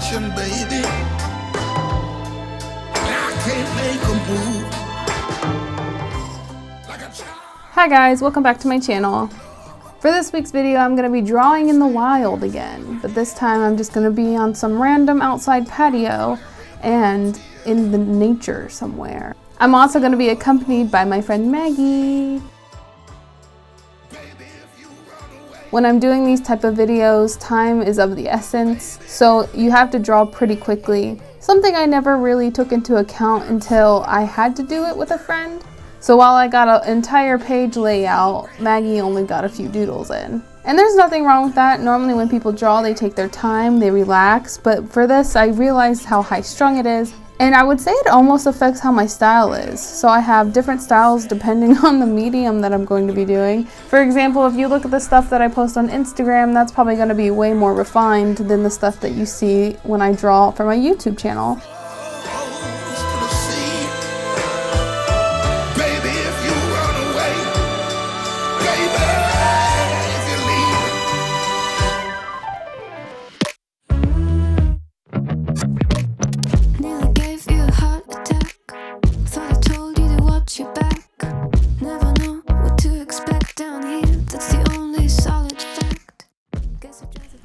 attention, baby. I can't make a move. Like a child. Hi guys, welcome back to my channel. For this week's video, I'm going to be drawing in the wild again, but this time I'm just going to be on some random outside patio and in the nature somewhere. I'm also going to be accompanied by my friend Maggie. When I'm doing these type of videos, time is of the essence, so you have to draw pretty quickly. Something I never really took into account until I had to do it with a friend. So while I got an entire page layout, Maggie only got a few doodles in. And there's nothing wrong with that. Normally when people draw, they take their time, they relax, but for this I realized how high strung it is. And I would say it almost affects how my style is. So I have different styles depending on the medium that I'm going to be doing. For example, if you look at the stuff that I post on Instagram, that's probably going to be way more refined than the stuff that you see when I draw for my YouTube channel.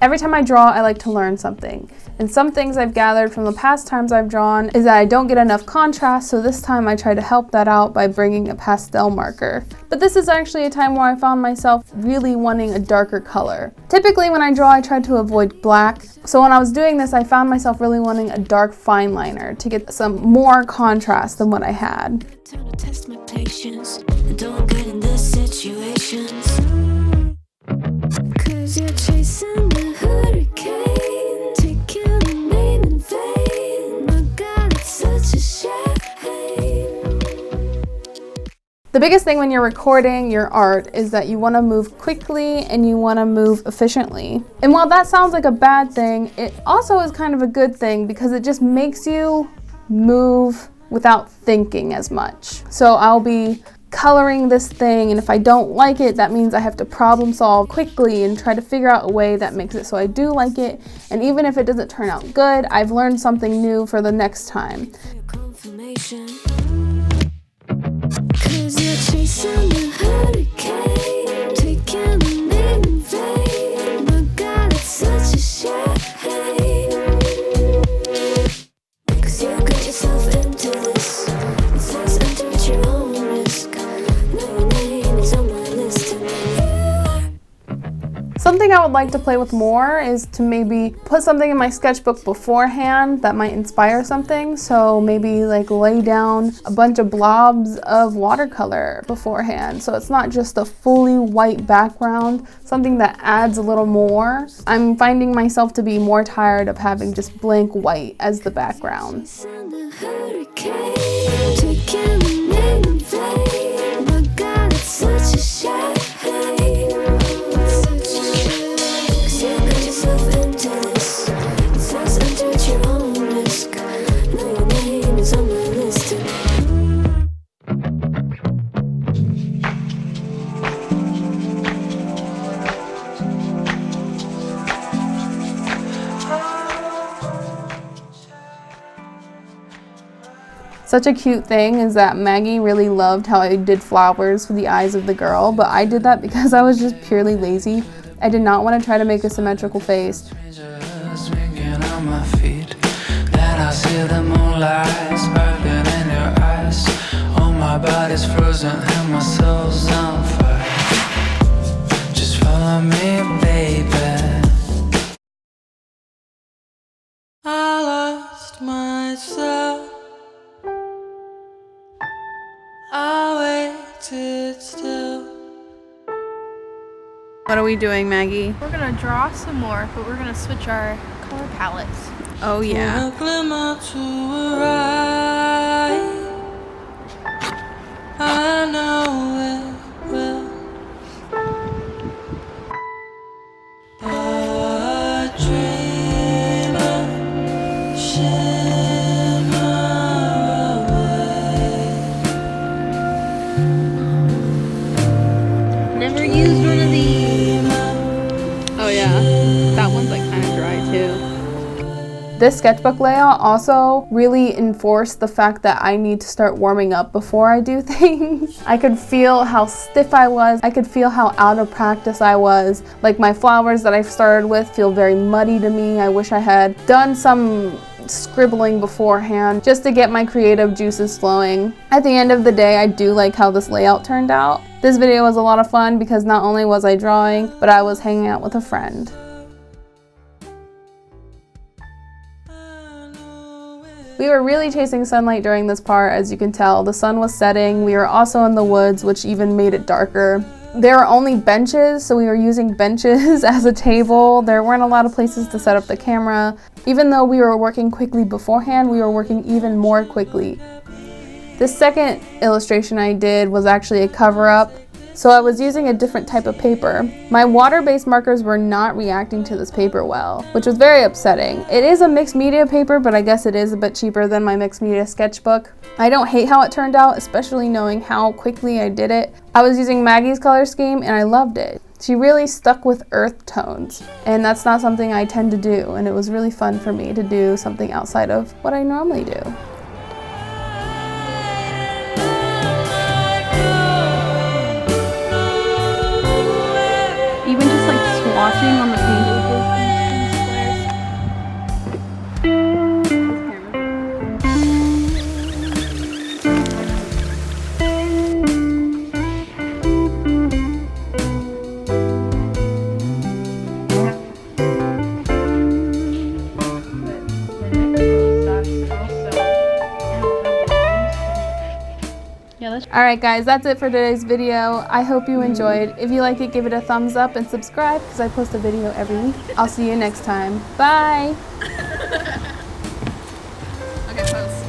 Every time I draw, I like to learn something. And some things I've gathered from the past times I've drawn is that I don't get enough contrast, so this time I try to help that out by bringing a pastel marker. But this is actually a time where I found myself really wanting a darker color. Typically when I draw, I try to avoid black. So when I was doing this, I found myself really wanting a dark fine liner to get some more contrast than what I had. Test my patience and don't get in this situations. 'Cause you're chasing the hurricane, taking the name in vain. My God, it's such a shame. The biggest thing when you're recording your art is that you want to move quickly and you want to move efficiently. And while that sounds like a bad thing, it also is kind of a good thing because it just makes you move without thinking as much. So I'll be coloring this thing, and if I don't like it, that means I have to problem solve quickly and try to figure out a way that makes it so I do like it. And even if it doesn't turn out good, I've learned something new for the next time. Confirmation. 'Cause you're chasing the hurricane, taking the name in vain. My God, it's such a shame. 'Cause you got yourself into this. It's less enter at your own risk. Something I would like to play with more is to maybe put something in my sketchbook beforehand that might inspire something. So maybe like lay down a bunch of blobs of watercolor beforehand. So it's not just a fully white background, something that adds a little more. I'm finding myself to be more tired of having just blank white as the background. Such a cute thing is that Maggie really loved how I did flowers for the eyes of the girl, but I did that because I was just purely lazy. I did not want to try to make a symmetrical face. Just follow me, baby. I lost myself. I waited still. What are we doing, Maggie? We're gonna draw some more, but we're gonna switch our color palettes. Oh yeah. I know it will. A dreamer, shimmer away. Never used one of these. Oh yeah, that one's like kind of dry too. This sketchbook layout also really enforced the fact that I need to start warming up before I do things. I could feel how stiff I was. I could feel how out of practice I was. Like my flowers that I started with feel very muddy to me. I wish I had done some scribbling beforehand just to get my creative juices flowing. At the end of the day, I do like how this layout turned out. This video was a lot of fun because not only was I drawing, but I was hanging out with a friend. We were really chasing sunlight during this part, as you can tell. The sun was setting. We were also in the woods, which even made it darker. There were only benches, so we were using benches as a table. There weren't a lot of places to set up the camera. Even though we were working quickly beforehand, we were working even more quickly. This second illustration I did was actually a cover-up, so I was using a different type of paper. My water-based markers were not reacting to this paper well, which was very upsetting. It is a mixed media paper, but I guess it is a bit cheaper than my mixed media sketchbook. I don't hate how it turned out, especially knowing how quickly I did it. I was using Maggie's color scheme and I loved it. She really stuck with earth tones, and that's not something I tend to do, and it was really fun for me to do something outside of what I normally do. Even just like swatching on the pages. Alright guys, that's it for today's video. I hope you enjoyed. If you like it, give it a thumbs up and subscribe because I post a video every week. I'll see you next time. Bye! Okay, pose.